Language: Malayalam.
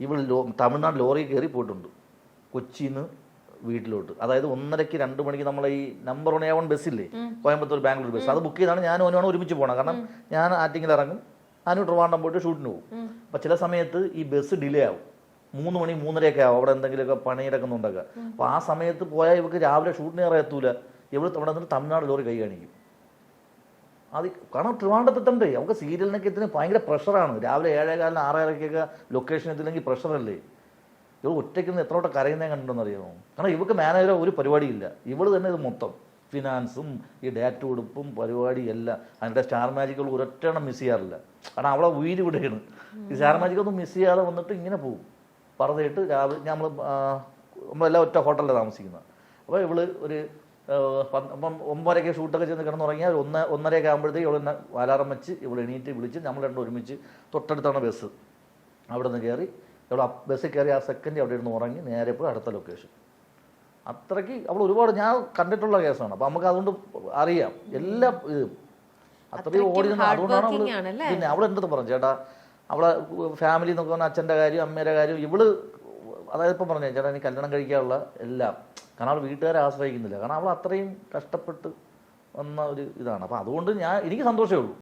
ഇവൾ തമിഴ്നാട് ലോറി കയറി പോയിട്ടുണ്ട് കൊച്ചിയിൽ നിന്ന് വീട്ടിലോട്ട്. അതായത് 1:30 2 മണിക്ക് നമ്മളെ ഈ നമ്പർ 1 A1 ബസ്സില്ലേ, കോയമ്പത്തൂർ ബാംഗ്ലൂർ ബസ്, അത് ബുക്ക് ചെയ്താണ് ഞാനും അവനുമാണ് ഒരുമിച്ച് പോകണം. കാരണം ഞാൻ ആറ്റിങ്ങിൽ ഇറങ്ങും, അനു ട്രിവാൻഡ്രം പോയിട്ട് ഷൂട്ടിന് പോകും. അപ്പം ചില സമയത്ത് ഈ ബസ് ഡിലേ ആവും, 3 മണി 3:30 ആവും അവിടെ എന്തെങ്കിലുമൊക്കെ പണിയിടക്കുന്നുണ്ടാക്കുക. അപ്പോൾ ആ സമയത്ത് പോയാൽ ഇവർക്ക് രാവിലെ ഷൂട്ടിന് കയറത്തൂല. ഇവിടെ അവിടെ നിന്ന് തമിഴ്നാട് ലോറി കൈ കാണിക്കും. അത് കാരണം ട്രിവാൻഡ്രത്തെത്തണ്ടേ, നമുക്ക് സീരിയലിനൊക്കെ എത്തിന് ഭയങ്കര പ്രഷറാണ്. രാവിലെ 7:15 6:30 ലൊക്കേഷൻ എത്തില്ലെങ്കിൽ പ്രഷറല്ലേ. ഇവൾ ഒറ്റയ്ക്ക് നിന്ന് എത്ര വട്ടം കരയുന്നേ കണ്ടിട്ടുണ്ടെന്ന് അറിയാമോ? കാരണം ഇവർക്ക് മാനേജറോ ഒരു പരിപാടിയില്ല, ഇവള് തന്നെ ഇത് മൊത്തം ഫിനാൻസും ഈ ഡേറ്റ് കൊടുപ്പും പരിപാടിയെല്ലാം. അതിൻ്റെ സ്റ്റാർ മാജിക്കുകൾ ഒരൊറ്റെണ്ണം മിസ് ചെയ്യാറില്ല. കാരണം അവളെ ഉയിര് വിടുകയാണ്. ഈ സ്റ്റാർ മാജിക്കൊന്നും മിസ് ചെയ്യാതെ വന്നിട്ട് ഇങ്ങനെ പോകും പറഞ്ഞിട്ട്. രാവിലെ നമ്മളെല്ലാം ഒറ്റ ഹോട്ടലിലാണ് താമസിക്കുന്നത്. അപ്പോൾ ഇവള് ഒരു അപ്പം 9:30 ഷൂട്ടൊക്കെ ചെന്ന് കിടന്നുറങ്ങിയാൽ 1:30 ആകുമ്പോഴത്തേക്ക് ഇവൾ അലാറം വെച്ച് ഇവൾ എണീറ്റ് വിളിച്ച് നമ്മൾ രണ്ടും ഒരുമിച്ച് തൊട്ടടുത്താണ് ബസ്. അവിടെ നിന്ന് കയറി ഇവിടെ ബസ്സിൽ കയറി ആ സെക്കൻഡ് അവിടെ ഇരുന്ന് ഉറങ്ങി നേരെ പോയി അടുത്ത ലൊക്കേഷൻ. അത്രയ്ക്ക് അവൾ ഒരുപാട് ഞാൻ കണ്ടിട്ടുള്ള കേസാണ്. അപ്പം നമുക്ക് അതുകൊണ്ട് അറിയാം എല്ലാം ഇതും അത്രയും ഓടി നിന്ന്. അതുകൊണ്ടാണ് അവൾ പിന്നെ അവൾ എൻ്റെ അടുത്ത് പറഞ്ഞു, ചേട്ടാ അവളെ ഫാമിലി എന്നൊക്കെ പറഞ്ഞാൽ അച്ഛൻ്റെ കാര്യം അമ്മയുടെ കാര്യം ഇവള് അതായത് ഇപ്പം പറഞ്ഞു, ചേട്ടാ എനിക്ക് കല്യാണം കഴിക്കാനുള്ള എല്ലാം. കാരണം അവൾ വീട്ടുകാരെ ആശ്രയിക്കുന്നില്ല, കാരണം അവൾ അത്രയും കഷ്ടപ്പെട്ട് വന്ന ഒരു ഇതാണ്. അപ്പം അതുകൊണ്ട് എനിക്ക് സന്തോഷമേ ഉള്ളൂ.